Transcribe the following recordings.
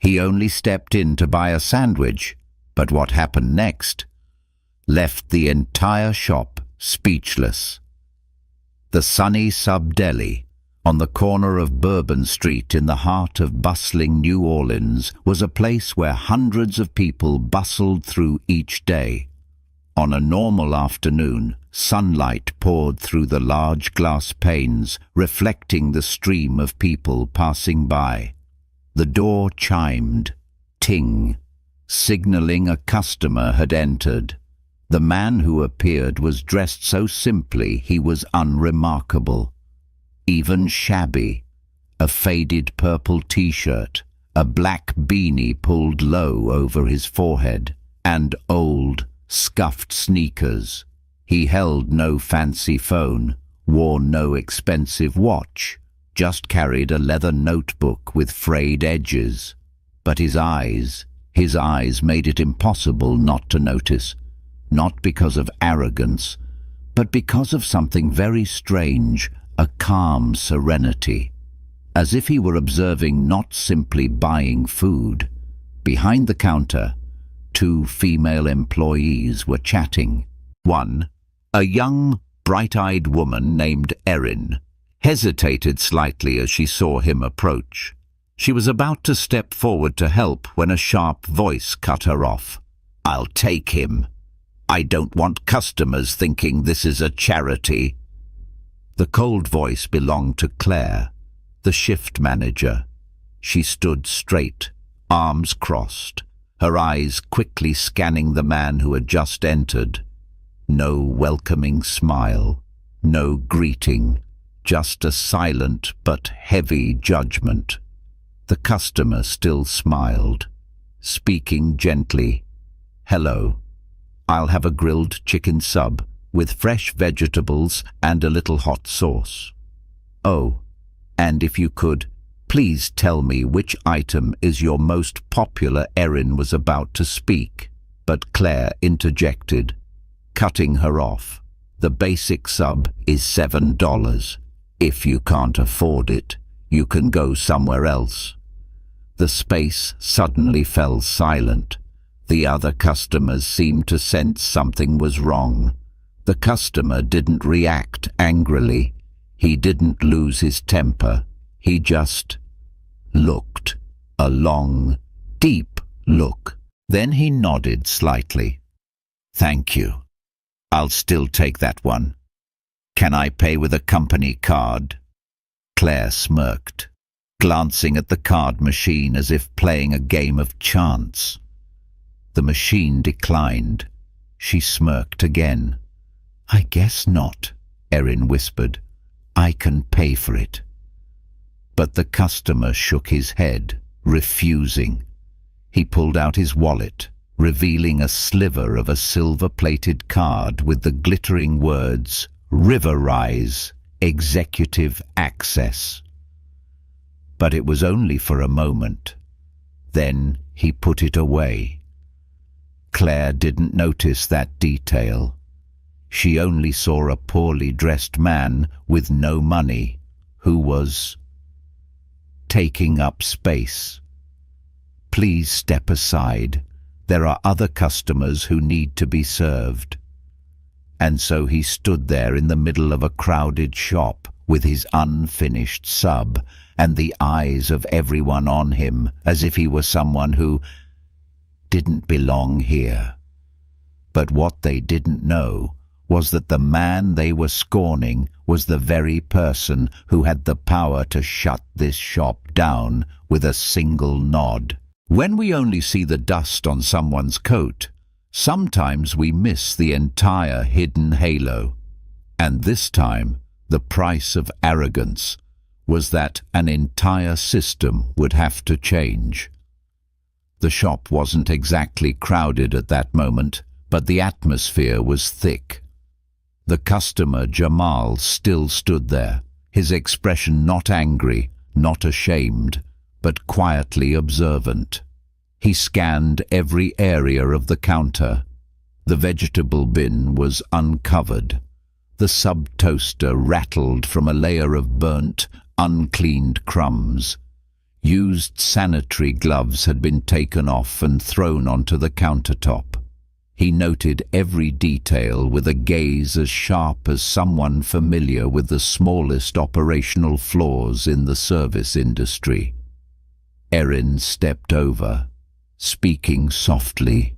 He only stepped in to buy a sandwich, but what happened next left the entire shop speechless. The sunny sub-deli on the corner of Bourbon Street in the heart of bustling New Orleans was a place where hundreds of people bustled through each day. On a normal afternoon, sunlight poured through the large glass panes, reflecting the stream of people passing by. The door chimed, ting, signaling a customer had entered. The man who appeared was dressed so simply he was unremarkable. Even shabby, a faded purple t-shirt, a black beanie pulled low over his forehead, and old, scuffed sneakers. He held no fancy phone, wore no expensive watch, just carried a leather notebook with frayed edges. But his eyes made it impossible not to notice, not because of arrogance, but because of something very strange, a calm serenity, as if he were observing not simply buying food. Behind the counter, two female employees were chatting. One, a young, bright-eyed woman named Erin, hesitated slightly as she saw him approach. She was about to step forward to help when a sharp voice cut her off. "I'll take him. I don't want customers thinking this is a charity." The cold voice belonged to Claire, the shift manager. She stood straight, arms crossed, her eyes quickly scanning the man who had just entered. No welcoming smile, no greeting, just a silent but heavy judgment. The customer still smiled, speaking gently. "Hello, I'll have a grilled chicken sub with fresh vegetables and a little hot sauce. Oh, and if you could, please tell me which item is your most popular." Erin was about to speak, but Claire interjected, cutting her off. "The basic sub is $7. If you can't afford it, you can go somewhere else." The space suddenly fell silent. The other customers seemed to sense something was wrong. The customer didn't react angrily. He didn't lose his temper. He just looked. A long, deep look. Then he nodded slightly. "Thank you. I'll still take that one. Can I pay with a company card?" Claire smirked, glancing at the card machine as if playing a game of chance. The machine declined. She smirked again. "I guess not," Erin whispered. "I can pay for it." But the customer shook his head, refusing. He pulled out his wallet, revealing a sliver of a silver-plated card with the glittering words, "Riverrise, Executive Access." But it was only for a moment. Then he put it away. Claire didn't notice that detail. She only saw a poorly dressed man with no money who was taking up space. "Please step aside. There are other customers who need to be served." And so he stood there in the middle of a crowded shop with his unfinished sub and the eyes of everyone on him as if he were someone who didn't belong here. But what they didn't know was that the man they were scorning was the very person who had the power to shut this shop down with a single nod. When we only see the dust on someone's coat, sometimes we miss the entire hidden halo. And this time, the price of arrogance was that an entire system would have to change. The shop wasn't exactly crowded at that moment, but the atmosphere was thick. The customer, Jamal, still stood there, his expression not angry, not ashamed, but quietly observant. He scanned every area of the counter. The vegetable bin was uncovered. The sub-toaster rattled from a layer of burnt, uncleaned crumbs. Used sanitary gloves had been taken off and thrown onto the countertop. He noted every detail with a gaze as sharp as someone familiar with the smallest operational flaws in the service industry. Erin stepped over, speaking softly.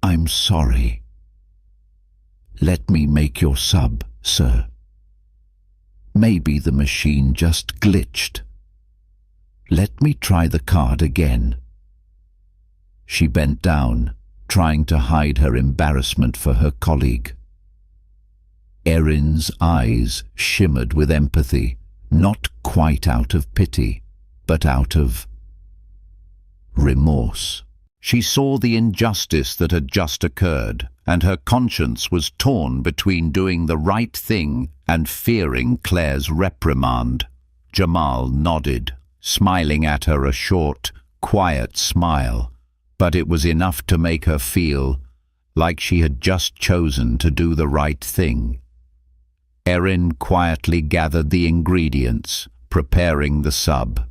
I'm sorry. Let me make your sub, sir. Maybe the machine just glitched. Let me try the card again. She bent down, trying to hide her embarrassment for her colleague. Erin's eyes shimmered with empathy, not quite out of pity, but out of remorse. She saw the injustice that had just occurred, and her conscience was torn between doing the right thing and fearing Claire's reprimand. Jamal nodded, smiling at her a short, quiet smile, but it was enough to make her feel like she had just chosen to do the right thing. Erin quietly gathered the ingredients, preparing the sub.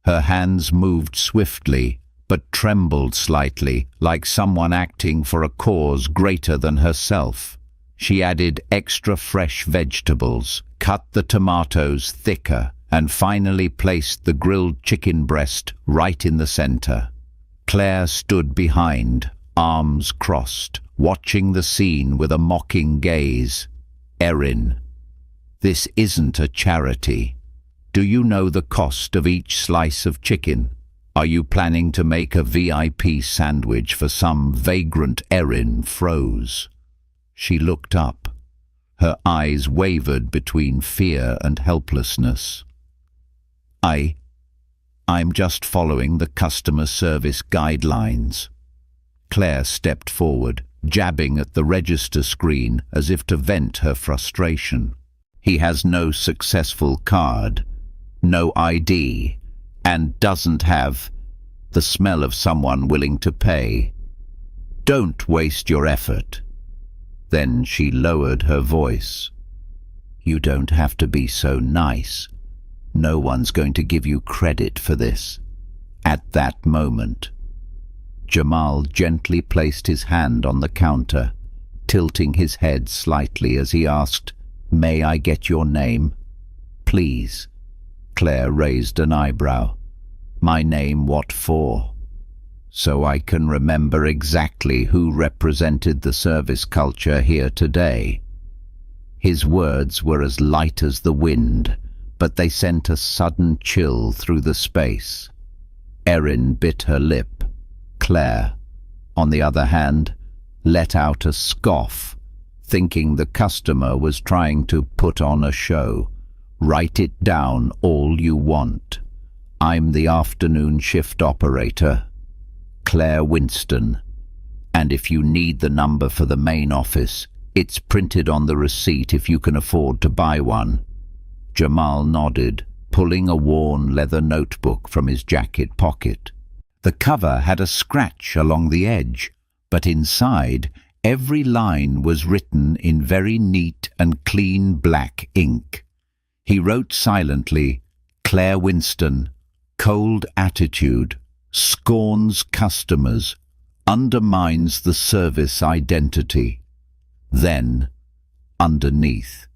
Her hands moved swiftly, but trembled slightly, like someone acting for a cause greater than herself. She added extra fresh vegetables, cut the tomatoes thicker, and finally placed the grilled chicken breast right in the center. Claire stood behind, arms crossed, watching the scene with a mocking gaze. Erin, this isn't a charity. Do you know the cost of each slice of chicken? Are you planning to make a VIP sandwich for some vagrant? Erin froze. She looked up. Her eyes wavered between fear and helplessness. I'm just following the customer service guidelines. Claire stepped forward, jabbing at the register screen as if to vent her frustration. He has no successful card, no ID, and doesn't have the smell of someone willing to pay. Don't waste your effort. Then she lowered her voice. You don't have to be so nice. No one's going to give you credit for this. At that moment, Jamal gently placed his hand on the counter, tilting his head slightly as he asked, "May I get your name?" "Please." Claire raised an eyebrow. "My name, what for?" "So I can remember exactly who represented the service culture here today." His words were as light as the wind, but they sent a sudden chill through the space. Erin bit her lip. Claire, on the other hand, let out a scoff, thinking the customer was trying to put on a show. "Write it down all you want. I'm the afternoon shift operator, Claire Winston, and if you need the number for the main office, it's printed on the receipt if you can afford to buy one." Jamal nodded, pulling a worn leather notebook from his jacket pocket. The cover had a scratch along the edge, but inside, every line was written in very neat and clean black ink. He wrote silently, "Claire Winston, cold attitude, scorns customers, undermines the service identity." Then, underneath,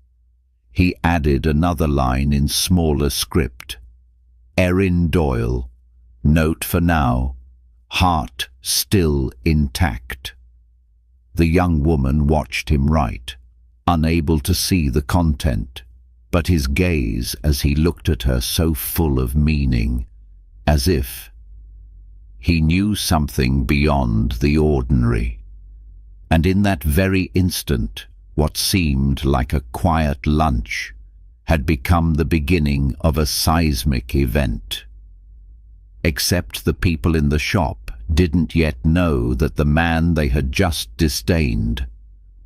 he added another line in smaller script. "Erin Doyle, note for now, heart still intact." The young woman watched him write, unable to see the content, but his gaze as he looked at her so full of meaning, as if he knew something beyond the ordinary. And in that very instant, what seemed like a quiet lunch had become the beginning of a seismic event. Except the people in the shop didn't yet know that the man they had just disdained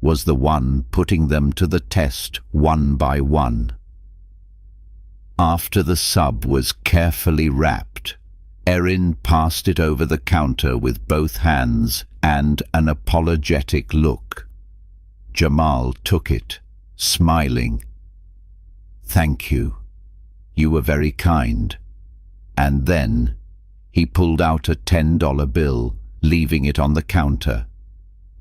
was the one putting them to the test one by one. After the sub was carefully wrapped, Erin passed it over the counter with both hands and an apologetic look. Jamal took it, smiling. "Thank you." You were very kind." And then he pulled out a $10 bill, leaving it on the counter.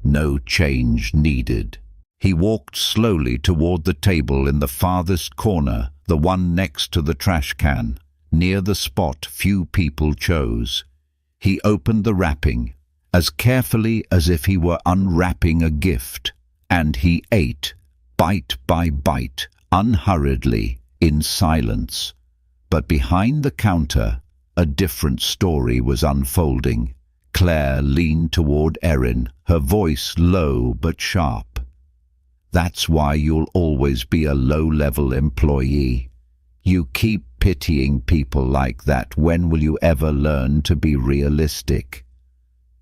No change needed. He walked slowly toward the table in the farthest corner, the one next to the trash can, near the spot few people chose. He opened the wrapping, as carefully as if he were unwrapping a gift, and he ate, bite by bite, unhurriedly, in silence. But behind the counter, a different story was unfolding. Claire leaned toward Erin, her voice low but sharp. "That's why you'll always be a low-level employee. You keep pitying people like that. When will you ever learn to be realistic?"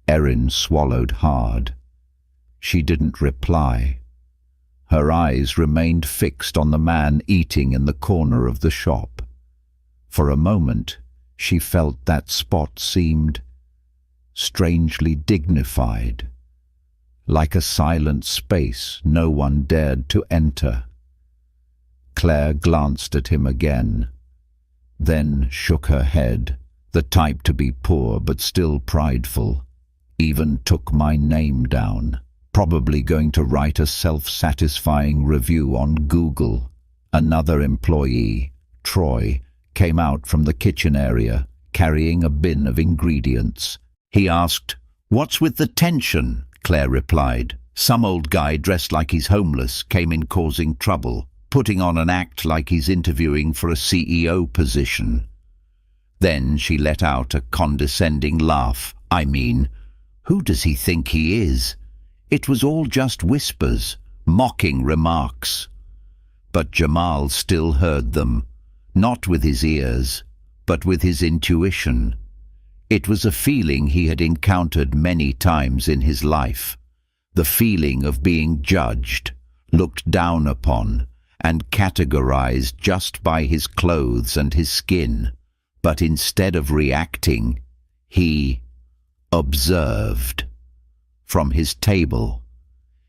Erin swallowed hard. She didn't reply. Her eyes remained fixed on the man eating in the corner of the shop. For a moment, she felt that spot seemed strangely dignified, like a silent space no one dared to enter. Claire glanced at him again, then shook her head, the type to be poor but still prideful. "Even took my name down. Probably going to write a self-satisfying review on Google." Another employee, Troy, came out from the kitchen area, carrying a bin of ingredients. He asked, "What's with the tension?" Claire replied. "Some old guy dressed like he's homeless came in causing trouble, putting on an act like he's interviewing for a CEO position." Then she let out a condescending laugh. "I mean, who does he think he is? It was all just whispers, mocking remarks." But Jamal still heard them, not with his ears, but with his intuition. It was a feeling he had encountered many times in his life, the feeling of being judged, looked down upon, and categorized just by his clothes and his skin. But instead of reacting, he observed. From his table,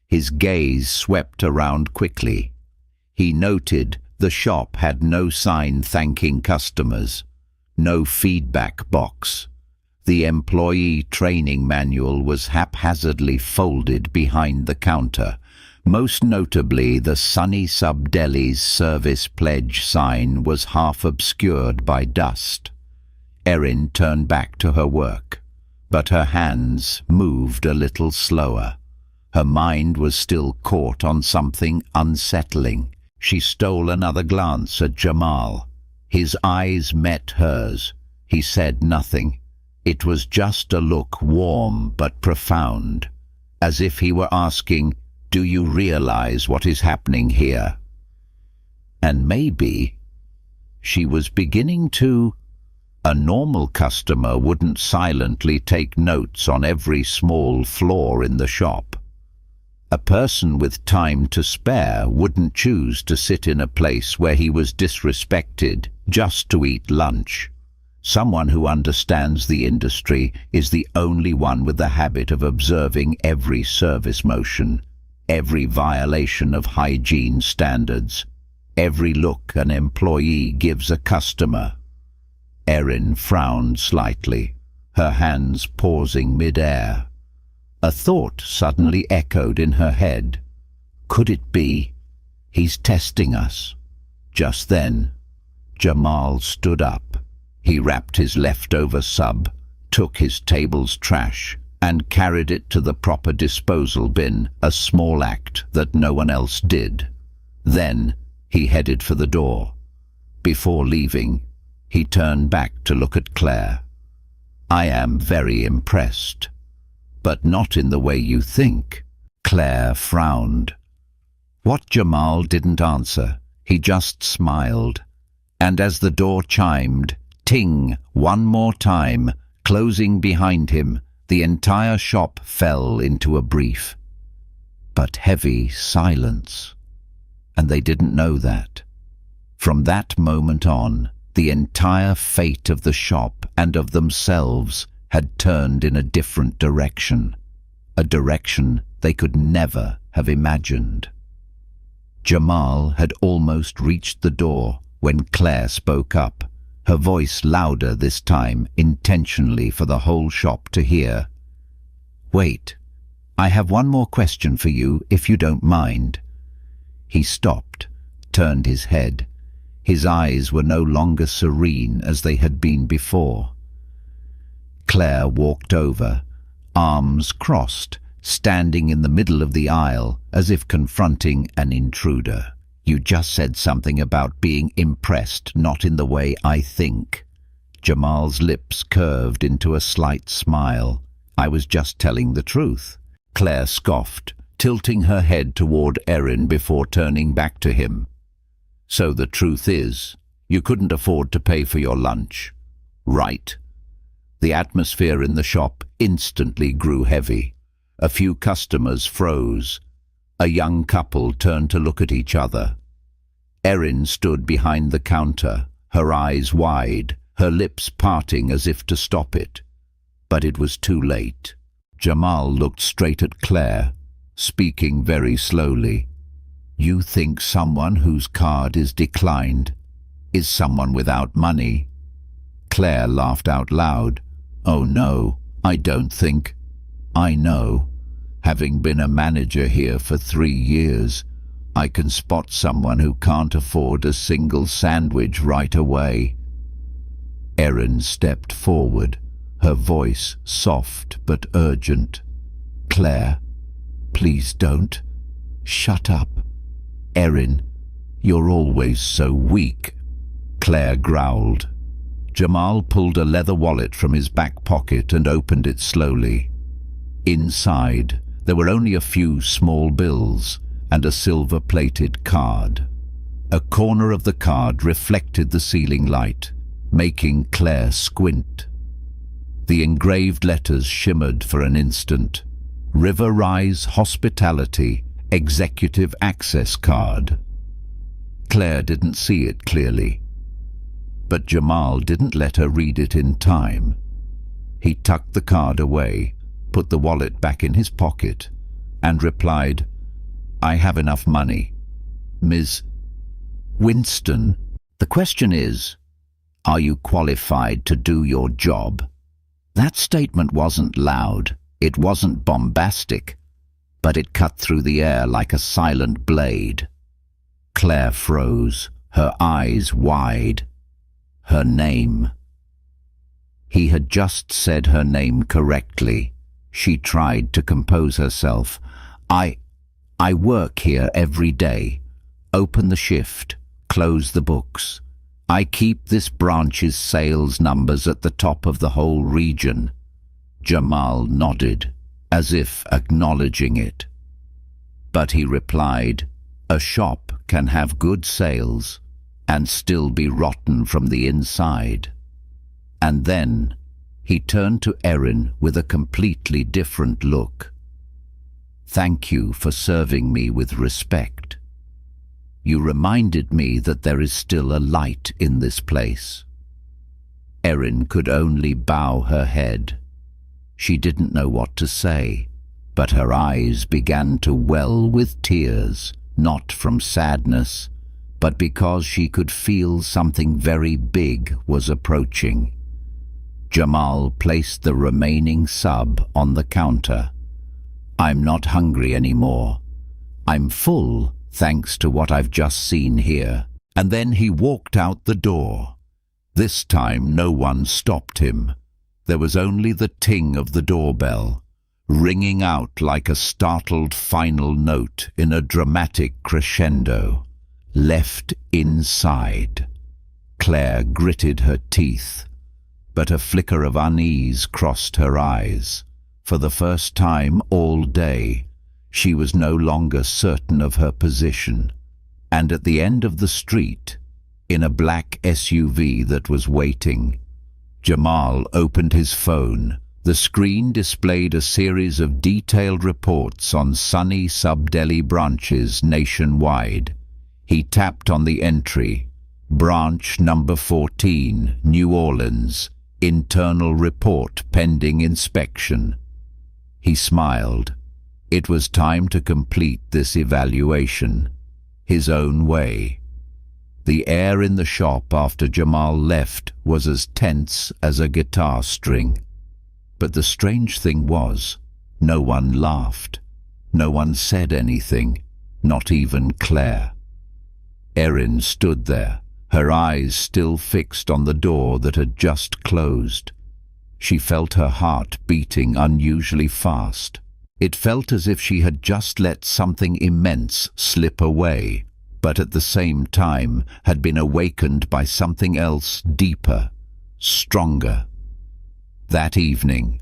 his gaze swept around quickly. He noted the shop had no sign thanking customers, no feedback box. The employee training manual was haphazardly folded behind the counter. Most notably, the Sunny Sub Deli's service pledge sign was half obscured by dust. Erin turned back to her work, but her hands moved a little slower. Her mind was still caught on something unsettling. She stole another glance at Jamal. His eyes met hers. He said nothing. It was just a look, warm but profound, as if he were asking, "Do you realize what is happening here?" And maybe she was beginning to. A normal customer wouldn't silently take notes on every small flaw in the shop. A person with time to spare wouldn't choose to sit in a place where he was disrespected just to eat lunch. Someone who understands the industry is the only one with the habit of observing every service motion, every violation of hygiene standards, every look an employee gives a customer. Erin frowned slightly, her hands pausing mid-air. A thought suddenly echoed in her head. Could it be? He's testing us. Just then, Jamal stood up. He wrapped his leftover sub, took his table's trash, and carried it to the proper disposal bin, a small act that no one else did. Then he headed for the door. Before leaving, he turned back to look at Claire. "I am very impressed, but not in the way you think." Claire frowned. What Jamal didn't answer, he just smiled. And as the door chimed, ting, one more time, closing behind him, the entire shop fell into a brief, but heavy silence. And they didn't know that. From that moment on, the entire fate of the shop and of themselves had turned in a different direction, a direction they could never have imagined. Jamal had almost reached the door when Claire spoke up, her voice louder this time, intentionally for the whole shop to hear. "Wait, I have one more question for you, if you don't mind." He stopped, turned his head. His eyes were no longer serene as they had been before. Claire walked over, arms crossed, standing in the middle of the aisle as if confronting an intruder. "You just said something about being impressed, not in the way I think." Jamal's lips curved into a slight smile. "I was just telling the truth." Claire scoffed, tilting her head toward Erin before turning back to him. "So the truth is, you couldn't afford to pay for your lunch, right?" The atmosphere in the shop instantly grew heavy. A few customers froze. A young couple turned to look at each other. Erin stood behind the counter, her eyes wide, her lips parting as if to stop it. But it was too late. Jamal looked straight at Claire, speaking very slowly. "You think someone whose card is declined is someone without money?" Claire laughed out loud. "Oh no, I don't think. I know. Having been a manager here for 3 years, I can spot someone who can't afford a single sandwich right away." Erin stepped forward, her voice soft but urgent. "Claire, please don't. Shut up." "Erin, you're always so weak," Claire growled. Jamal pulled a leather wallet from his back pocket and opened it slowly. Inside, there were only a few small bills and a silver-plated card. A corner of the card reflected the ceiling light, making Claire squint. The engraved letters shimmered for an instant. "River Rise Hospitality Executive Access Card." Claire didn't see it clearly, but Jamal didn't let her read it in time. He tucked the card away, put the wallet back in his pocket, and replied, "I have enough money. Ms. Winston, the question is, are you qualified to do your job?" That statement wasn't loud, it wasn't bombastic, but it cut through the air like a silent blade. Claire froze, her eyes wide. Her name. He had just said her name correctly. She tried to compose herself. I work here every day. Open the shift, close the books. I keep this branch's sales numbers at the top of the whole region." Jamal nodded, as if acknowledging it. But he replied, "A shop can have good sales and still be rotten from the inside." And then he turned to Erin with a completely different look. "Thank you for serving me with respect. You reminded me that there is still a light in this place." Erin could only bow her head. She didn't know what to say, but her eyes began to well with tears, not from sadness, but because she could feel something very big was approaching. Jamal placed the remaining sub on the counter. "I'm not hungry anymore. I'm full, thanks to what I've just seen here." And then he walked out the door. This time no one stopped him. There was only the ting of the doorbell, ringing out like a startled final note in a dramatic crescendo. Left inside. Claire gritted her teeth, but a flicker of unease crossed her eyes. For the first time all day, she was no longer certain of her position. And at the end of the street, in a black SUV that was waiting, Jamal opened his phone. The screen displayed a series of detailed reports on sunny sub-deli branches nationwide. He tapped on the entry, "Branch number 14, New Orleans, internal report pending inspection." He smiled. It was time to complete this evaluation, his own way. The air in the shop after Jamal left was as tense as a guitar string. But the strange thing was, no one laughed. No one said anything, not even Claire. Erin stood there, her eyes still fixed on the door that had just closed. She felt her heart beating unusually fast. It felt as if she had just let something immense slip away, but at the same time had been awakened by something else deeper, stronger. That evening,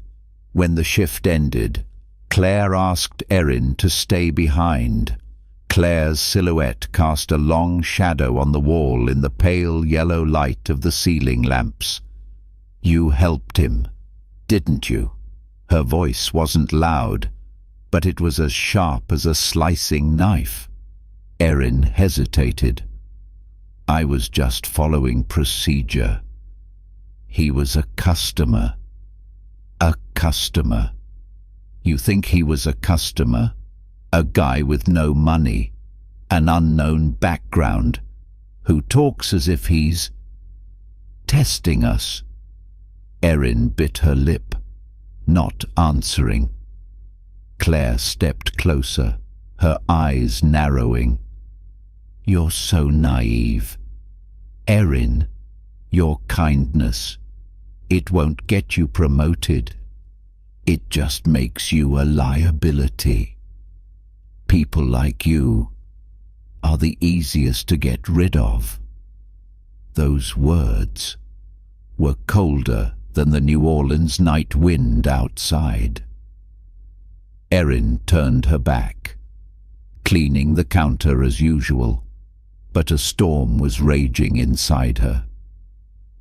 when the shift ended, Claire asked Erin to stay behind. Claire's silhouette cast a long shadow on the wall in the pale yellow light of the ceiling lamps. "You helped him, didn't you?" Her voice wasn't loud, but it was as sharp as a slicing knife. Erin hesitated. "I was just following procedure. He was a customer." "A customer? You think he was a customer? A guy with no money, an unknown background, who talks as if he's testing us?" Erin bit her lip, not answering. Claire stepped closer, her eyes narrowing. "You're so naive. Erin, your kindness, it won't get you promoted. It just makes you a liability. People like you are the easiest to get rid of." Those words were colder than the New Orleans night wind outside. Erin turned her back, cleaning the counter as usual, but a storm was raging inside her.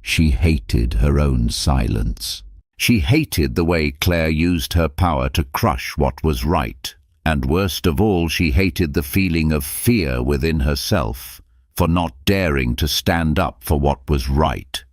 She hated her own silence. She hated the way Claire used her power to crush what was right, and worst of all, she hated the feeling of fear within herself for not daring to stand up for what was right.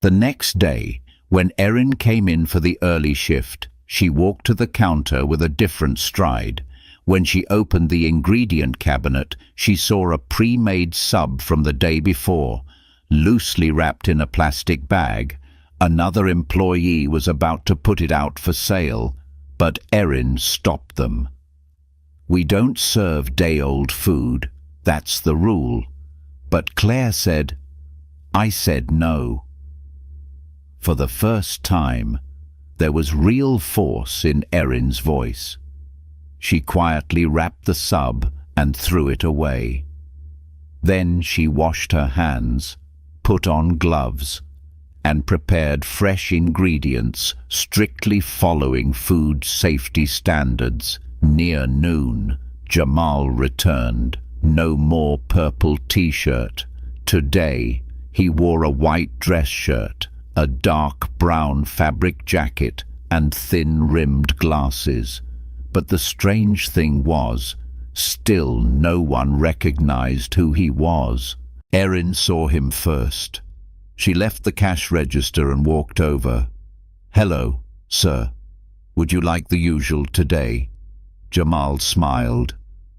The next day, when Erin came in for the early shift, she walked to the counter with a different stride. When she opened the ingredient cabinet, she saw a pre-made sub from the day before, loosely wrapped in a plastic bag. Another employee was about to put it out for sale, but Erin stopped them. "We don't serve day-old food, that's the rule." But Claire said, "I said no." For the first time, there was real force in Erin's voice. She quietly wrapped the sub and threw it away. Then she washed her hands, put on gloves, and prepared fresh ingredients, strictly following food safety standards. Near noon, Jamal returned. No more purple t-shirt. Today, he wore a white dress shirt, a dark brown fabric jacket, and thin-rimmed glasses. But the strange thing was, still no one recognized who he was. Erin saw him first. She left the cash register and walked over. "Hello, sir. Would you like the usual today?" Jamal smiled.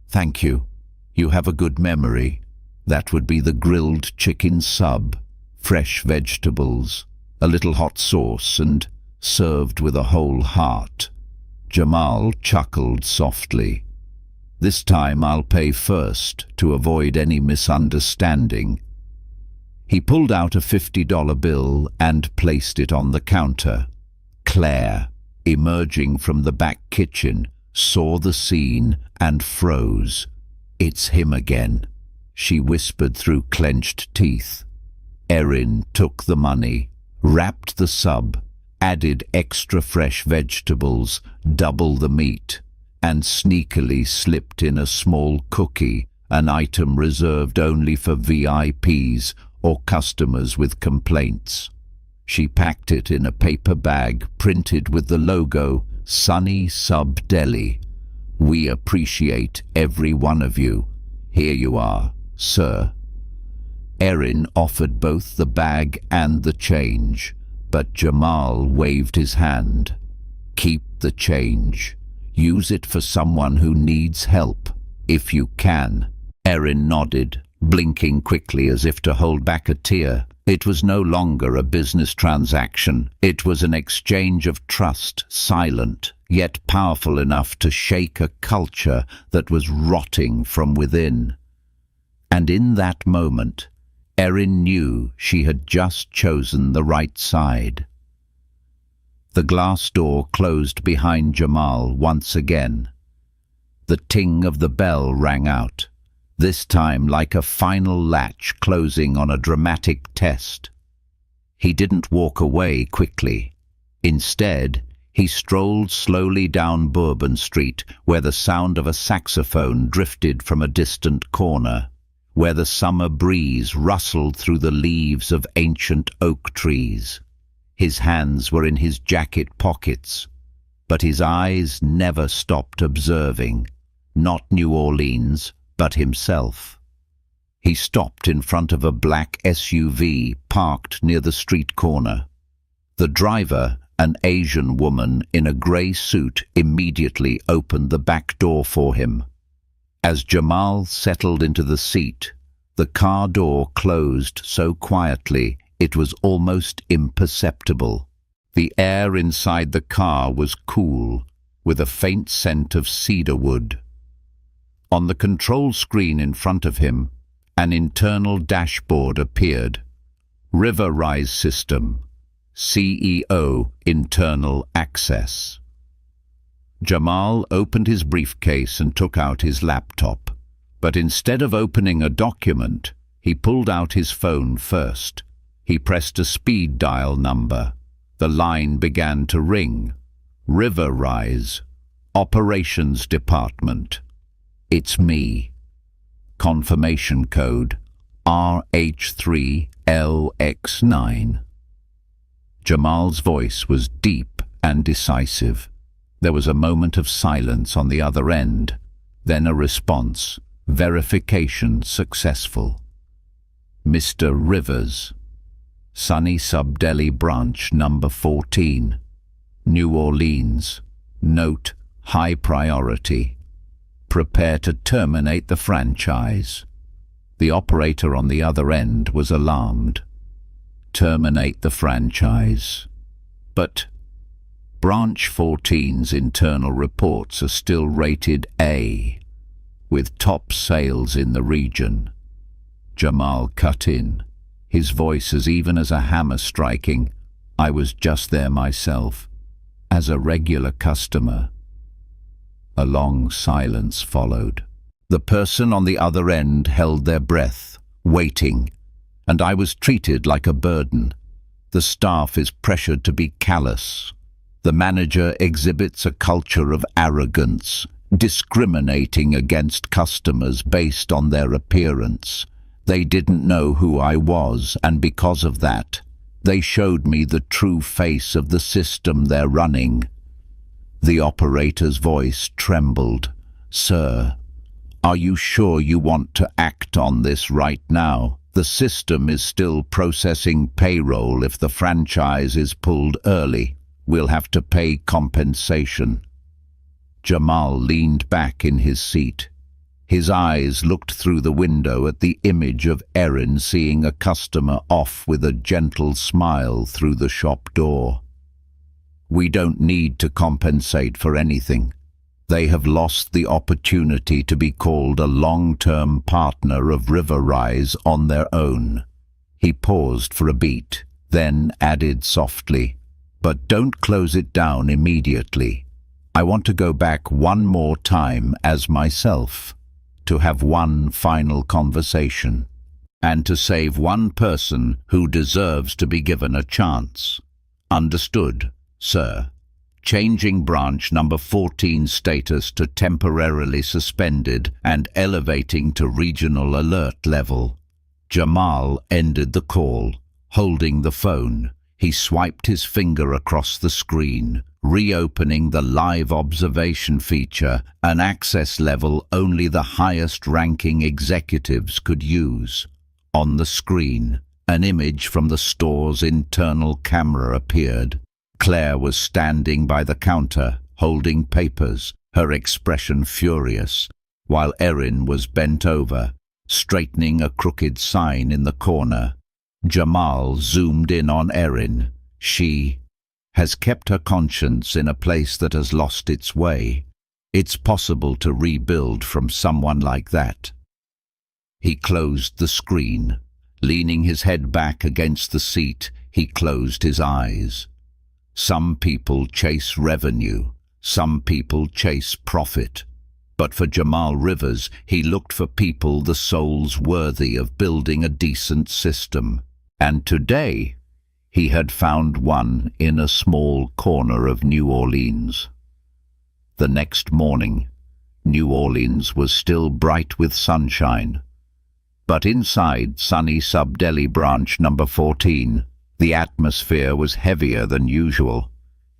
"Thank you. You have a good memory. That would be the grilled chicken sub, fresh vegetables, a little hot sauce, and served with a whole heart." Jamal chuckled softly. "This time I'll pay first to avoid any misunderstanding." He pulled out a $50 bill and placed it on the counter. Claire, emerging from the back kitchen, saw the scene and froze. "It's him again," she whispered through clenched teeth. Erin took the money, wrapped the sub, added extra fresh vegetables, double the meat, and sneakily slipped in a small cookie, an item reserved only for VIPs or customers with complaints. She packed it in a paper bag printed with the logo Sunny Sub Deli. "We appreciate every one of you. Here you are, sir." Erin offered both the bag and the change, but Jamal waved his hand. "Keep the change. Use it for someone who needs help, if you can." Erin nodded, blinking quickly as if to hold back a tear. It was no longer a business transaction. It was an exchange of trust, silent, yet powerful enough to shake a culture that was rotting from within. And in that moment, Erin knew she had just chosen the right side. The glass door closed behind Jamal once again. The ting of the bell rang out, this time like a final latch closing on a dramatic test. He didn't walk away quickly. Instead, he strolled slowly down Bourbon Street, where the sound of a saxophone drifted from a distant corner, where the summer breeze rustled through the leaves of ancient oak trees. His hands were in his jacket pockets, but his eyes never stopped observing, not New Orleans, but himself. He stopped in front of a black SUV parked near the street corner. The driver, an Asian woman in a grey suit, immediately opened the back door for him. As Jamal settled into the seat, the car door closed so quietly it was almost imperceptible. The air inside the car was cool, with a faint scent of cedarwood. On the control screen in front of him, an internal dashboard appeared. River Rise System, CEO Internal Access. Jamal opened his briefcase and took out his laptop. But instead of opening a document, he pulled out his phone first. He pressed a speed dial number. The line began to ring. River Rise, Operations Department. It's me. Confirmation code RH3LX9. Jamal's voice was deep and decisive. There was a moment of silence on the other end, then a response. Verification successful. Mr. Rivers, Sunny Sub-Deli Branch number 14, New Orleans. Note, high priority. Prepare to terminate the franchise. The operator on the other end was alarmed. Terminate the franchise. But Branch 14's internal reports are still rated A, with top sales in the region. Jamal cut in, his voice as even as a hammer striking. I was just there myself, as a regular customer. A long silence followed. The person on the other end held their breath, waiting, and I was treated like a burden. The staff is pressured to be callous. The manager exhibits a culture of arrogance, discriminating against customers based on their appearance. They didn't know who I was, and because of that, they showed me the true face of the system they're running. The operator's voice trembled. Sir, are you sure you want to act on this right now? The system is still processing payroll. If the franchise is pulled early, we'll have to pay compensation. Jamal leaned back in his seat. His eyes looked through the window at the image of Erin seeing a customer off with a gentle smile through the shop door. We don't need to compensate for anything. They have lost the opportunity to be called a long-term partner of River Rise on their own. He paused for a beat, then added softly, but don't close it down immediately. I want to go back one more time as myself, to have one final conversation, and to save one person who deserves to be given a chance. Understood, sir. Changing branch number 14 status to temporarily suspended and elevating to regional alert level. Jamal ended the call, holding the phone. He swiped his finger across the screen, reopening the live observation feature, an access level only the highest-ranking executives could use. On the screen, an image from the store's internal camera appeared. Claire was standing by the counter, holding papers, her expression furious, while Erin was bent over, straightening a crooked sign in the corner. Jamal zoomed in on Erin. She has kept her conscience in a place that has lost its way. It's possible to rebuild from someone like that. He closed the screen. Leaning his head back against the seat, he closed his eyes. Some people chase revenue. Some people chase profit. But for Jamal Rivers, he looked for people the souls worthy of building a decent system. And today, he had found one in a small corner of New Orleans. The next morning, New Orleans was still bright with sunshine. But inside sunny Sub-Deli branch number 14, the atmosphere was heavier than usual.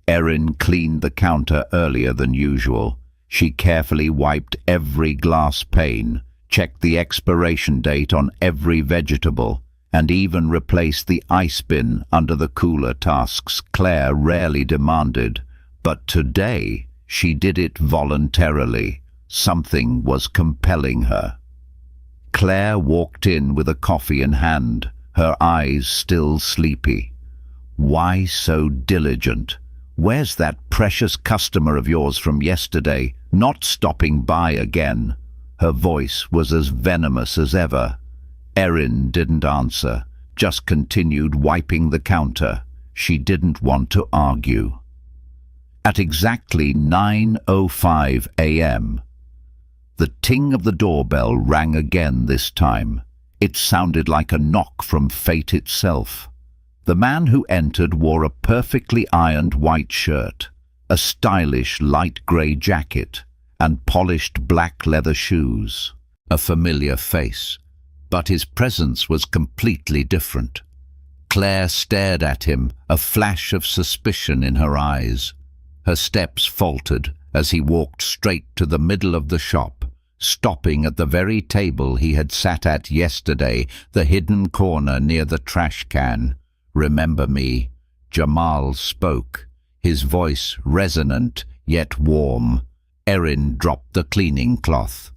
Erin cleaned the counter earlier than usual. She carefully wiped every glass pane, checked the expiration date on every vegetable, and even replaced the ice bin under the cooler, tasks Claire rarely demanded. But today, she did it voluntarily. Something was compelling her. Claire walked in with a coffee in hand, her eyes still sleepy. "Why so diligent? Where's that precious customer of yours from yesterday, not stopping by again?" Her voice was as venomous as ever. Erin didn't answer, just continued wiping the counter. She didn't want to argue. At exactly 9:05 a.m., the ting of the doorbell rang again this time. It sounded like a knock from fate itself. The man who entered wore a perfectly ironed white shirt, a stylish light grey jacket, and polished black leather shoes. A familiar face, but his presence was completely different. Claire stared at him, a flash of suspicion in her eyes. Her steps faltered as he walked straight to the middle of the shop, stopping at the very table he had sat at yesterday, the hidden corner near the trash can. "Remember me?" Jamal spoke, his voice resonant yet warm. Erin dropped the cleaning cloth.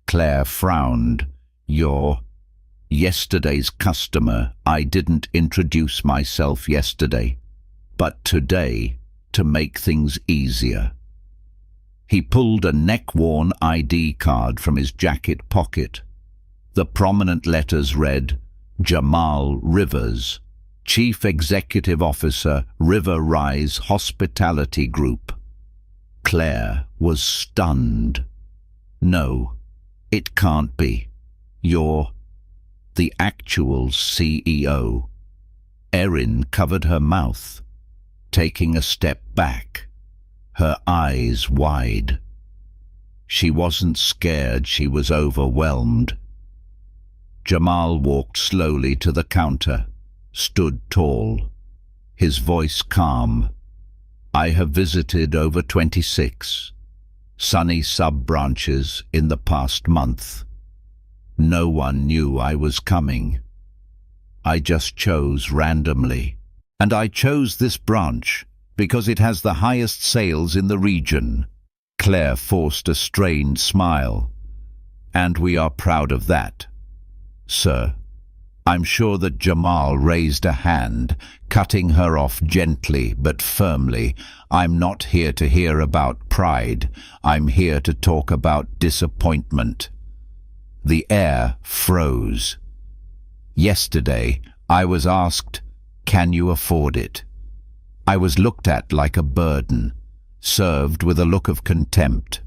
Claire frowned. "You're yesterday's customer. I didn't introduce myself yesterday, but today, to make things easier." He pulled a neck-worn ID card from his jacket pocket. The prominent letters read, "Jamal Rivers, Chief Executive Officer, River Rise Hospitality Group." Claire was stunned. "No, it can't be. You're the actual CEO." Erin covered her mouth, taking a step back, her eyes wide. She wasn't scared, she was overwhelmed. Jamal walked slowly to the counter, stood tall, his voice calm. "I have visited over 26 sunny sub-branches in the past month. No one knew I was coming. I just chose randomly. And I chose this branch because it has the highest sales in the region." Claire forced a strained smile. "And we are proud of that, sir." I'm sure that Jamal raised a hand, cutting her off gently but firmly. "I'm not here to hear about pride. I'm here to talk about disappointment." The air froze. Yesterday, I was asked, "Can you afford it?" I was looked at like a burden, served with a look of contempt.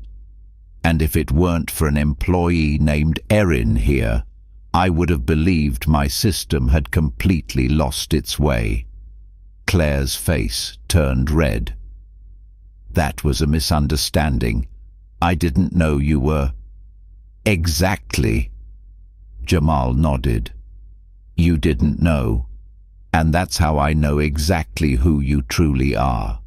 And if it weren't for an employee named Erin here, I would have believed my system had completely lost its way. Claire's face turned red. "That was a misunderstanding. I didn't know you were—" "Exactly." Jamal nodded. "You didn't know. And that's how I know exactly who you truly are."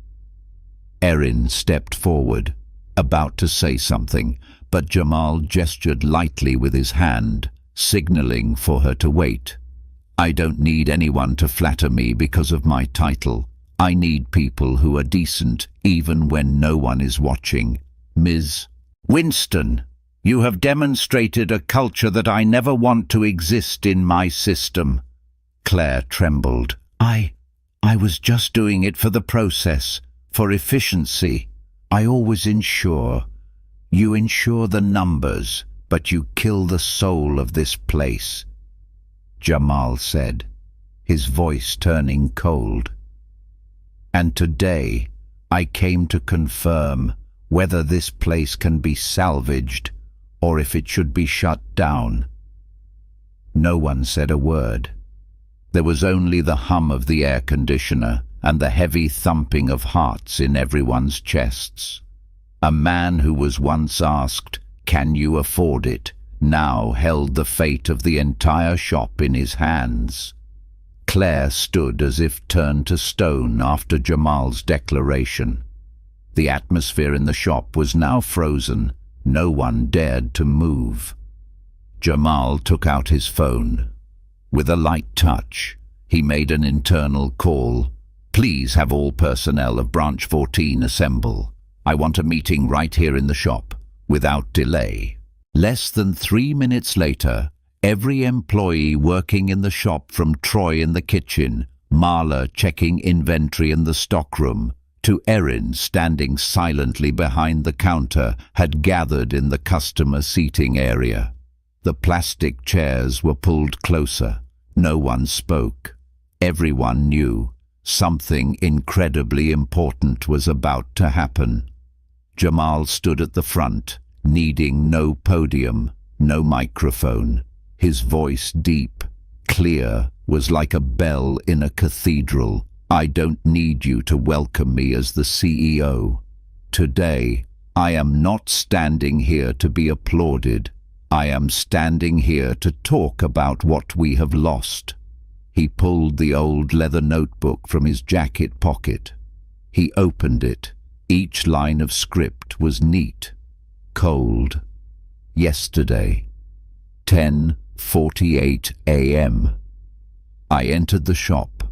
Erin stepped forward, about to say something, but Jamal gestured lightly with his hand, signaling for her to wait. "I don't need anyone to flatter me because of my title. I need people who are decent even when no one is watching. Ms. Winston." You have demonstrated a culture that I never want to exist in my system." Claire trembled. I was just doing it for the process, for efficiency. I always ensure. You ensure the numbers, but you kill the soul of this place," Jamal said, his voice turning cold. "And today, I came to confirm whether this place can be salvaged or if it should be shut down." No one said a word. There was only the hum of the air conditioner and the heavy thumping of hearts in everyone's chests. A man who was once asked, "Can you afford it?" now held the fate of the entire shop in his hands. Claire stood as if turned to stone after Jamal's declaration. The atmosphere in the shop was now frozen. No one dared to move. Jamal took out his phone. With a light touch, he made an internal call. "Please have all personnel of Branch 14 assemble. I want a meeting right here in the shop, without delay." Less than 3 minutes later, every employee working in the shop, from Troy in the kitchen, Marla checking inventory in the stockroom, to Erin standing silently behind the counter, had gathered in the customer seating area. The plastic chairs were pulled closer. No one spoke. Everyone knew something incredibly important was about to happen. Jamal stood at the front, needing no podium, no microphone. His voice, deep, clear, was like a bell in a cathedral. "I don't need you to welcome me as the CEO. Today, I am not standing here to be applauded. I am standing here to talk about what we have lost." He pulled the old leather notebook from his jacket pocket. He opened it. Each line of script was neat, cold. Yesterday, 10:48 a.m. I entered the shop.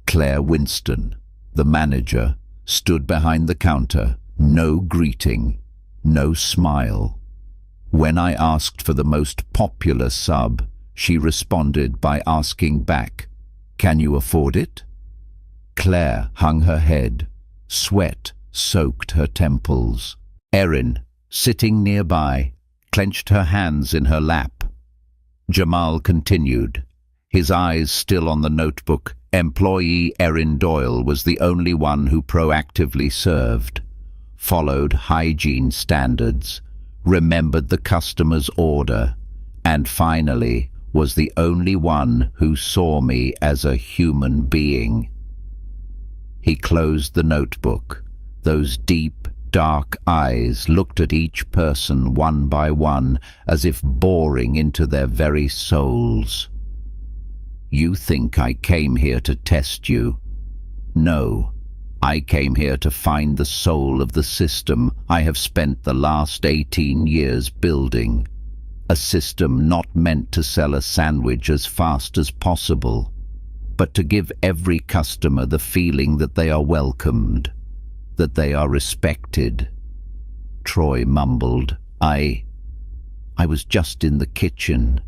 Claire Winston, the manager, stood behind the counter. No greeting, no smile. When I asked for the most popular sub, she responded by asking back, "Can you afford it?" Claire hung her head. Sweat soaked her temples. Erin, sitting nearby, clenched her hands in her lap. Jamal continued, his eyes still on the notebook. Employee Erin Doyle was the only one who proactively served, followed hygiene standards, remembered the customer's order, and finally was the only one who saw me as a human being. He closed the notebook. Those deep, dark eyes looked at each person one by one, as if boring into their very souls. "You think I came here to test you? No. I came here to find the soul of the system I have spent the last 18 years building. A system not meant to sell a sandwich as fast as possible, but to give every customer the feeling that they are welcomed, that they are respected." Troy mumbled, I was just in the kitchen."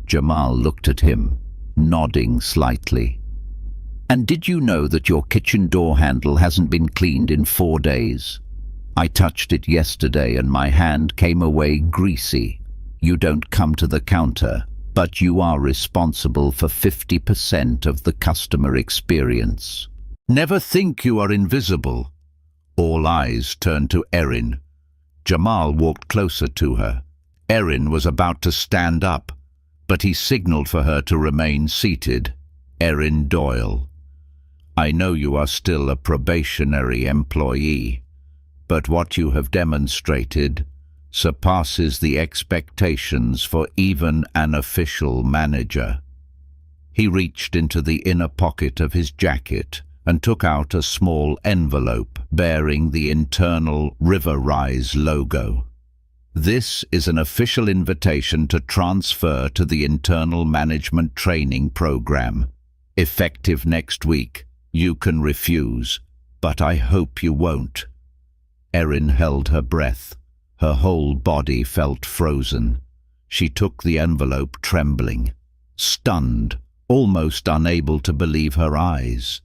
Jamal looked at him, nodding slightly. "And did you know that your kitchen door handle hasn't been cleaned in 4 days? I touched it yesterday and my hand came away greasy. You don't come to the counter, but you are responsible for 50% of the customer experience. Never think you are invisible." All eyes turned to Erin. Jamal walked closer to her. Erin was about to stand up, but he signaled for her to remain seated. "Erin Doyle, I know you are still a probationary employee, but what you have demonstrated surpasses the expectations for even an official manager." He reached into the inner pocket of his jacket and took out a small envelope bearing the internal River Rise logo. "This is an official invitation to transfer to the internal management training program. Effective next week. You can refuse, but I hope you won't." Erin held her breath. Her whole body felt frozen. She took the envelope trembling, stunned, almost unable to believe her eyes.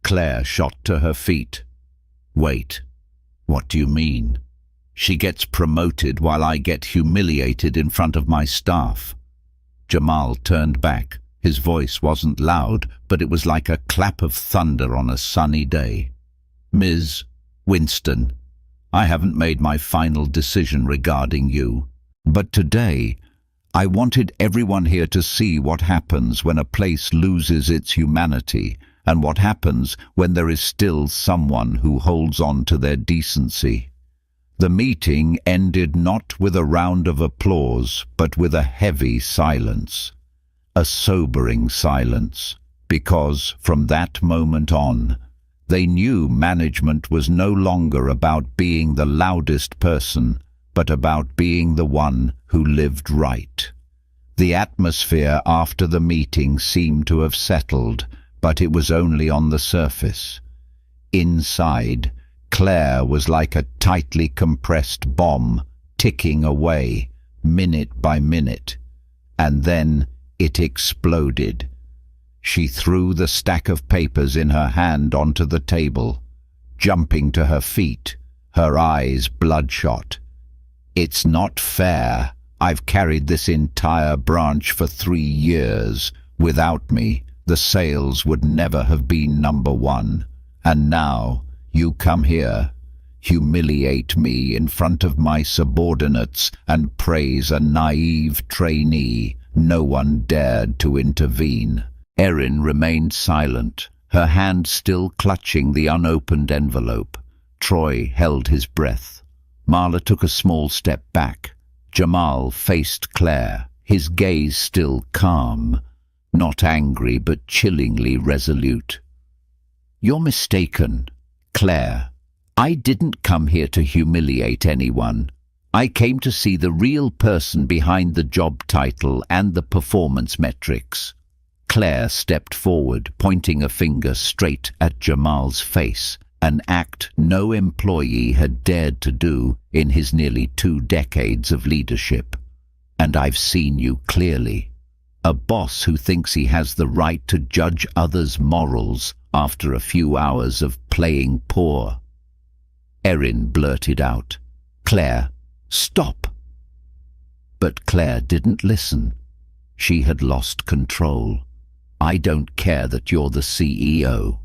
Claire shot to her feet. "Wait, what do you mean? She gets promoted while I get humiliated in front of my staff." Jamal turned back. His voice wasn't loud, but it was like a clap of thunder on a sunny day. "Ms. Winston, I haven't made my final decision regarding you, but today I wanted everyone here to see what happens when a place loses its humanity and what happens when there is still someone who holds on to their decency." The meeting ended not with a round of applause, but with a heavy silence. A sobering silence, because from that moment on, they knew management was no longer about being the loudest person, but about being the one who lived right. The atmosphere after the meeting seemed to have settled, but it was only on the surface. Inside, Claire was like a tightly compressed bomb, ticking away, minute by minute. And then it exploded. She threw the stack of papers in her hand onto the table, jumping to her feet, her eyes bloodshot. "It's not fair. I've carried this entire branch for 3 years. Without me, the sales would never have been #1. And now you come here, humiliate me in front of my subordinates, and praise a naive trainee. No one dared to intervene." Erin remained silent, her hand still clutching the unopened envelope. Troy held his breath. Marla took a small step back. Jamal faced Claire, his gaze still calm, not angry but chillingly resolute. "You're mistaken, Claire. I didn't come here to humiliate anyone. I came to see the real person behind the job title and the performance metrics." Claire stepped forward, pointing a finger straight at Jamal's face, an act no employee had dared to do in his nearly 2 decades of leadership. "And I've seen you clearly. A boss who thinks he has the right to judge others' morals after a few hours of playing poor." Erin blurted out, "Claire, stop!" But Claire didn't listen. She had lost control. "I don't care that you're the CEO.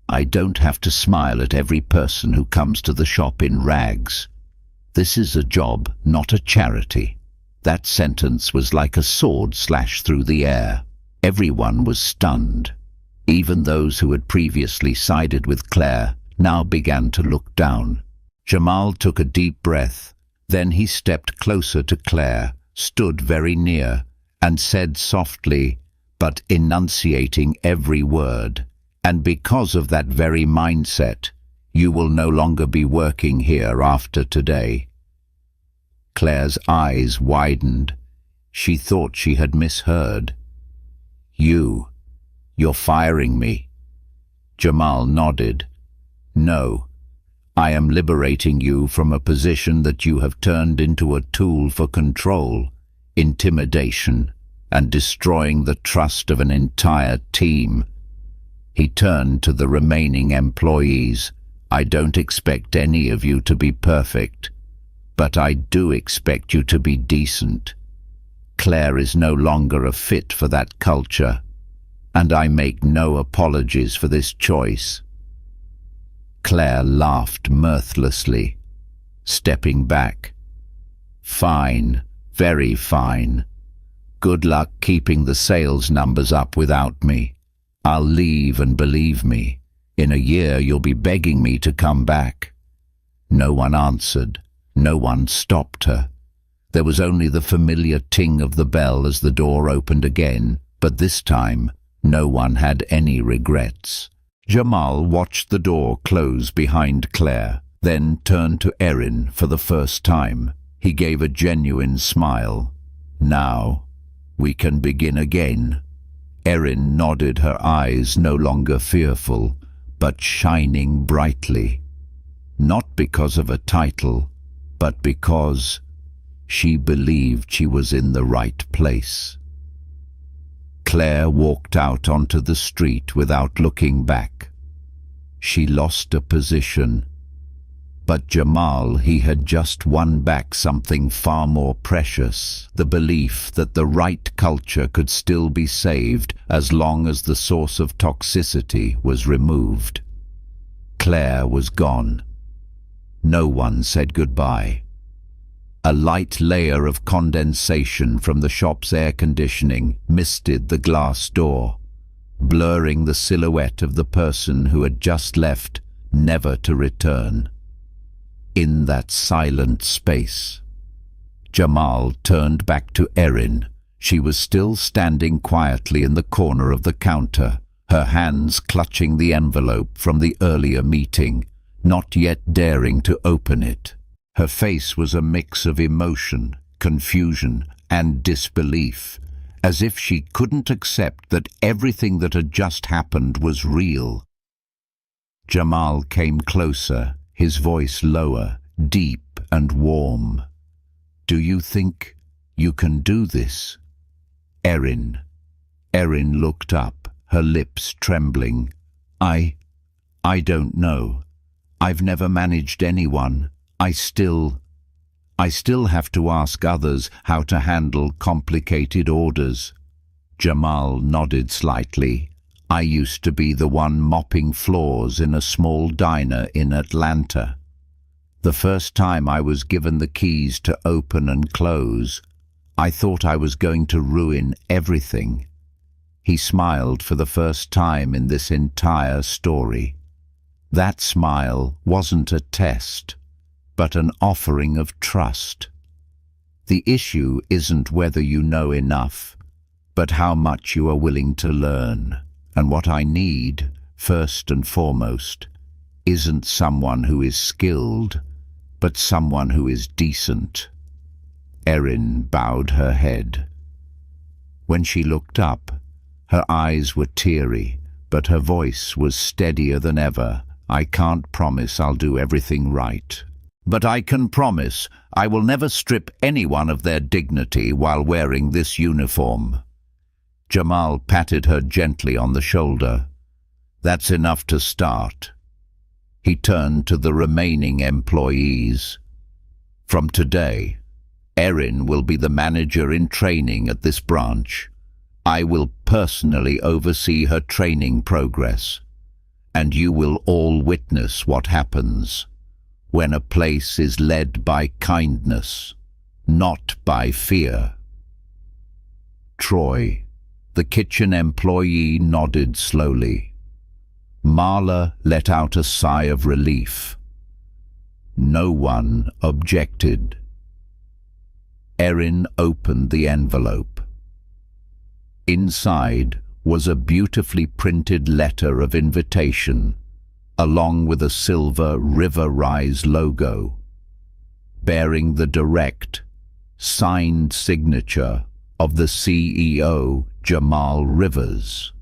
I don't have to smile at every person who comes to the shop in rags. This is a job, not a charity." That sentence was like a sword slashed through the air. Everyone was stunned. Even those who had previously sided with Claire now began to look down. Jamal took a deep breath. Then he stepped closer to Claire, stood very near, and said softly, but enunciating every word, "And because of that very mindset, you will no longer be working here after today." Claire's eyes widened. She thought she had misheard. You're firing me?" Jamal nodded. "No. I am liberating you from a position that you have turned into a tool for control, intimidation, and destroying the trust of an entire team." He turned to the remaining employees. "I don't expect any of you to be perfect, but I do expect you to be decent. Claire is no longer a fit for that culture, and I make no apologies for this choice." Claire laughed mirthlessly, stepping back. "Fine, very fine. Good luck keeping the sales numbers up without me. I'll leave, and believe me, in a year you'll be begging me to come back." No one answered. No one stopped her. There was only the familiar ting of the bell as the door opened again, but this time no one had any regrets. Jamal watched the door close behind Claire, then turned to Erin for the first time. He gave a genuine smile. "Now, we can begin again." Erin nodded, her eyes no longer fearful, but shining brightly. Not because of a title, but because she believed she was in the right place. Claire walked out onto the street without looking back. She lost a position, but Jamal, he had just won back something far more precious, the belief that the right culture could still be saved as long as the source of toxicity was removed. Claire was gone. No one said goodbye. A light layer of condensation from the shop's air conditioning misted the glass door, blurring the silhouette of the person who had just left, never to return. In that silent space, Jamal turned back to Erin. She was still standing quietly in the corner of the counter, her hands clutching the envelope from the earlier meeting, not yet daring to open it. Her face was a mix of emotion, confusion, and disbelief, as if she couldn't accept that everything that had just happened was real. Jamal came closer, his voice lower, deep and warm. "Do you think you can do this?" Erin looked up, her lips trembling. I don't know. I've never managed anyone. I still have to ask others how to handle complicated orders." Jamal nodded slightly. "I used to be the one mopping floors in a small diner in Atlanta. The first time I was given the keys to open and close, I thought I was going to ruin everything." He smiled for the first time in this entire story. That smile wasn't a test, but an offering of trust. The issue isn't whether you know enough, but how much you are willing to learn. And what I need, first and foremost, isn't someone who is skilled, but someone who is decent. Erin bowed her head. When she looked up, her eyes were teary, but her voice was steadier than ever. "I can't promise I'll do everything right, but I can promise I will never strip anyone of their dignity while wearing this uniform." Jamal patted her gently on the shoulder. "That's enough to start." He turned to the remaining employees. "From today, Erin will be the manager in training at this branch. I will personally oversee her training progress, and you will all witness what happens when a place is led by kindness, not by fear." Troy, the kitchen employee, nodded slowly. Marla let out a sigh of relief. No one objected. Erin opened the envelope. Inside was a beautifully printed letter of invitation, along with a silver River Rise logo, bearing the direct, signed signature of the CEO, Jamal Rivers.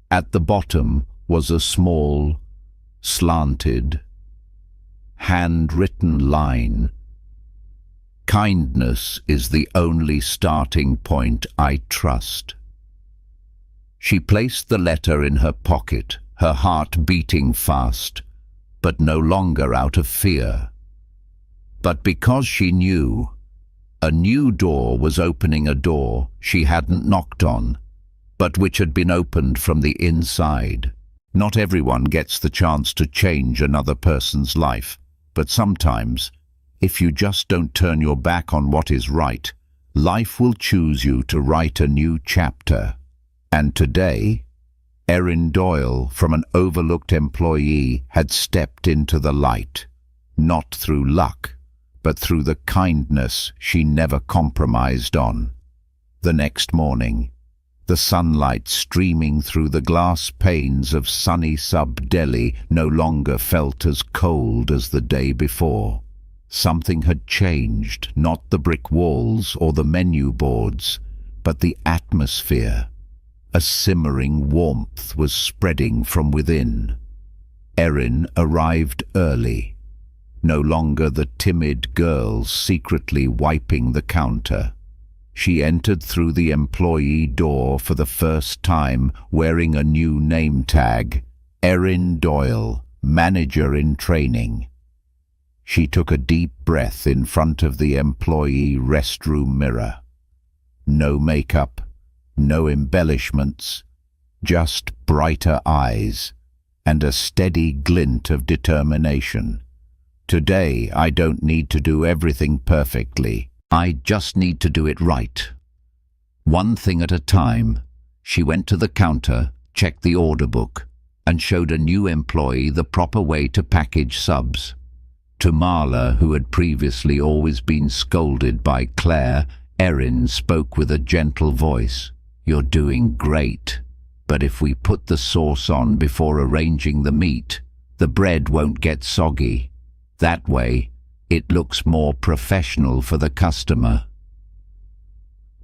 At the bottom was a small, slanted, handwritten line. "Kindness is the only starting point I trust." She placed the letter in her pocket, her heart beating fast, but no longer out of fear. But because she knew a new door was opening, a door she hadn't knocked on, but which had been opened from the inside. Not everyone gets the chance to change another person's life, but sometimes, if you just don't turn your back on what is right, life will choose you to write a new chapter. And today, Erin Doyle, from an overlooked employee, had stepped into the light, not through luck, but through the kindness she never compromised on. The next morning, the sunlight streaming through the glass panes of sunny Sub Delhi no longer felt as cold as the day before. Something had changed, not the brick walls or the menu boards, but the atmosphere. A simmering warmth was spreading from within. Erin arrived early. no longer the timid girl secretly wiping the counter. She entered through the employee door for the first time wearing a new name tag, Erin Doyle, manager in training. She took a deep breath in front of the employee restroom mirror. No makeup, no embellishments, just brighter eyes and a steady glint of determination. Today, I don't need to do everything perfectly. I just need to do it right. One thing at a time, she went to the counter, checked the order book, and showed a new employee the proper way to package subs. To Marla, who had previously always been scolded by Claire, Erin spoke with a gentle voice. "You're doing great, but if we put the sauce on before arranging the meat, the bread won't get soggy. That way, it looks more professional for the customer."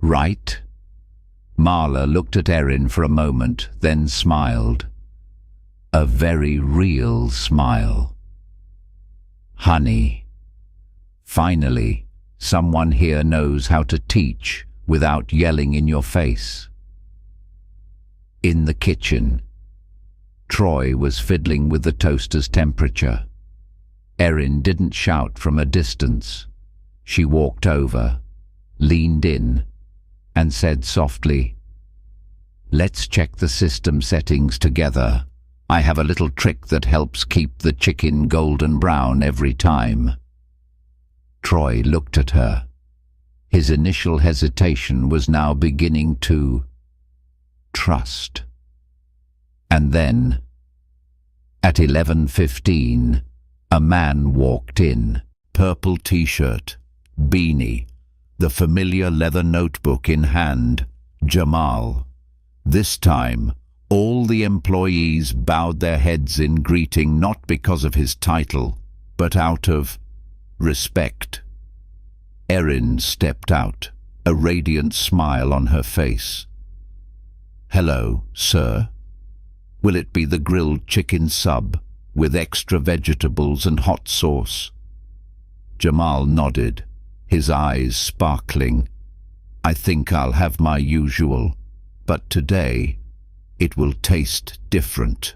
"Right?" Marla looked at Erin for a moment, then smiled. A very real smile. "Honey, finally, someone here knows how to teach without yelling in your face." In the kitchen, Troy was fiddling with the toaster's temperature. Erin didn't shout from a distance. She walked over, leaned in, and said softly, "Let's check the system settings together. I have a little trick that helps keep the chicken golden brown every time." Troy looked at her. His initial hesitation was now beginning to trust. And then, at 11:15, a man walked in. Purple t-shirt, beanie, the familiar leather notebook in hand. Jamal. This time, all the employees bowed their heads in greeting, not because of his title, but out of respect. Erin stepped out, a radiant smile on her face. "Hello, sir. Will it be the grilled chicken sub with extra vegetables and hot sauce?" Jamal nodded, his eyes sparkling. "I think I'll have my usual, but today it will taste different."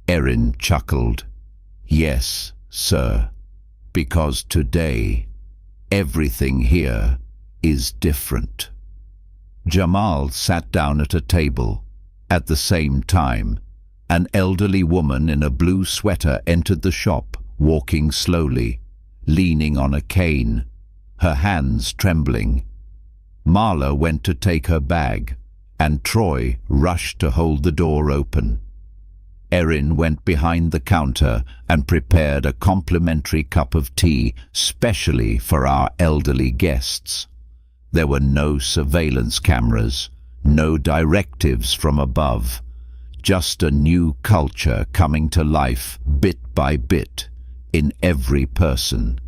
Erin chuckled. "Yes, sir, because today everything here is different." Jamal sat down at a table. At the same time, an elderly woman in a blue sweater entered the shop, walking slowly, leaning on a cane, her hands trembling. Marla went to take her bag, and Troy rushed to hold the door open. Erin went behind the counter and prepared a complimentary cup of tea specially for our elderly guests. There were no surveillance cameras, no directives from above, just a new culture coming to life bit by bit in every person.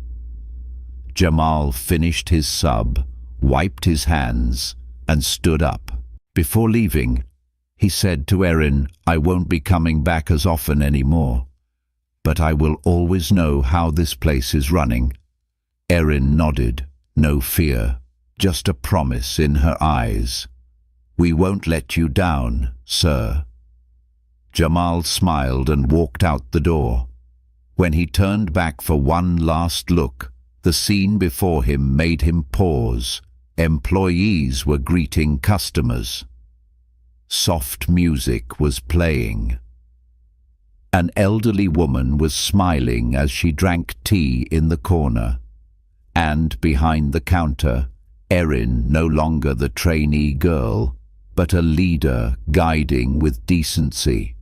Jamal finished his sub, wiped his hands, and stood up. Before leaving, he said to Erin, "I won't be coming back as often anymore, but I will always know how this place is running." Erin nodded, no fear, just a promise in her eyes. "We won't let you down, sir." Jamal smiled and walked out the door. When he turned back for one last look, the scene before him made him pause. Employees were greeting customers. Soft music was playing. An elderly woman was smiling as she drank tea in the corner. And behind the counter, Erin, no longer the trainee girl, but a leader guiding with decency.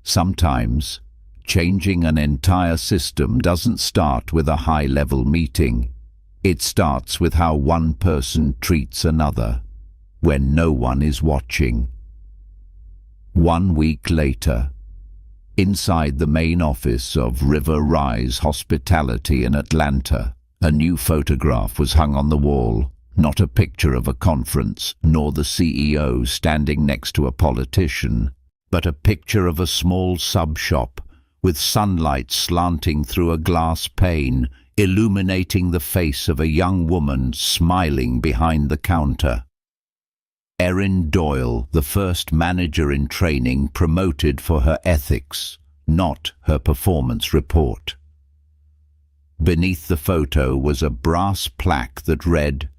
Sometimes, changing an entire system doesn't start with a high-level meeting. It starts with how one person treats another, when no one is watching. 1 week later, inside the main office of River Rise Hospitality in Atlanta, a new photograph was hung on the wall. Not a picture of a conference, nor the CEO standing next to a politician, but a picture of a small sub-shop with sunlight slanting through a glass pane, illuminating the face of a young woman smiling behind the counter. Erin Doyle, the first manager in training, promoted for her ethics, not her performance report. Beneath the photo was a brass plaque that read,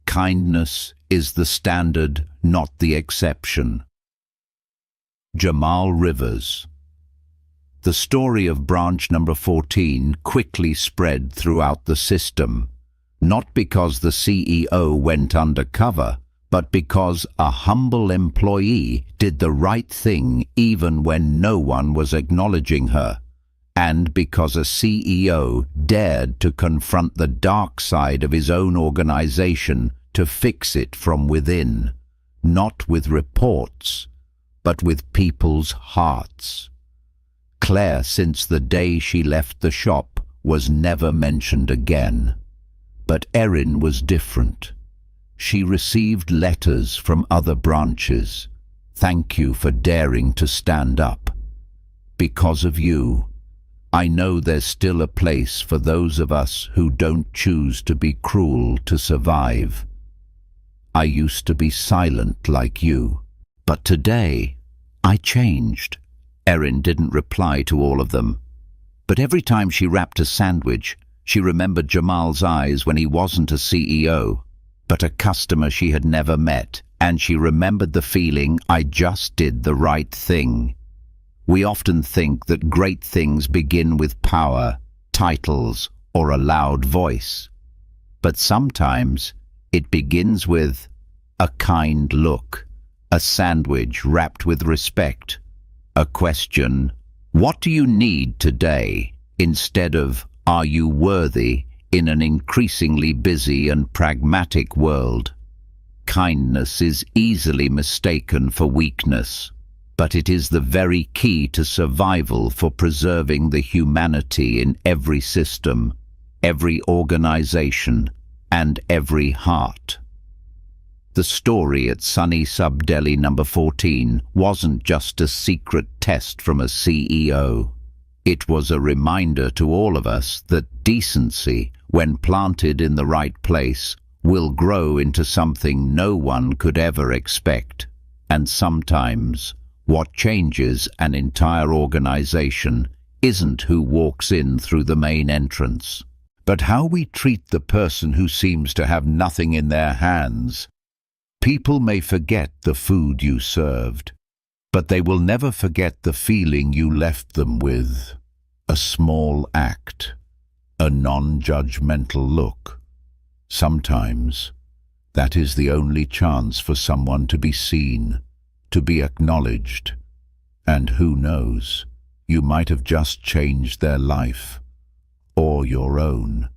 "Kindness is the standard, not the exception." Jamal Rivers. The story of branch number 14 quickly spread throughout the system, not because the CEO went undercover, but because a humble employee did the right thing even when no one was acknowledging her, and because a CEO dared to confront the dark side of his own organization to fix it from within, not with reports, but with people's hearts. Claire, since the day she left the shop, was never mentioned again. But Erin was different. She received letters from other branches. "Thank you for daring to stand up. Because of you, I know there's still a place for those of us who don't choose to be cruel to survive. I used to be silent like you, but today I changed." Erin didn't reply to all of them, but every time she wrapped a sandwich, she remembered Jamal's eyes when he wasn't a CEO, but a customer she had never met, and she remembered the feeling, "I just did the right thing." We often think that great things begin with power, titles, or a loud voice. But sometimes it begins with a kind look, a sandwich wrapped with respect, a question, "What do you need today?" instead of "Are you worthy?" in an increasingly busy and pragmatic world. Kindness is easily mistaken for weakness, but it is the very key to survival for preserving the humanity in every system, every organization, and every heart. The story at Sunny Sub Deli number 14 wasn't just a secret test from a CEO. It was a reminder to all of us that decency, when planted in the right place, will grow into something no one could ever expect. And sometimes, what changes an entire organization isn't who walks in through the main entrance, but how we treat the person who seems to have nothing in their hands. People may forget the food you served, but they will never forget the feeling you left them with. A small act, a non-judgmental look. Sometimes, that is the only chance for someone to be seen, to be acknowledged. And who knows, you might have just changed their life, or your own.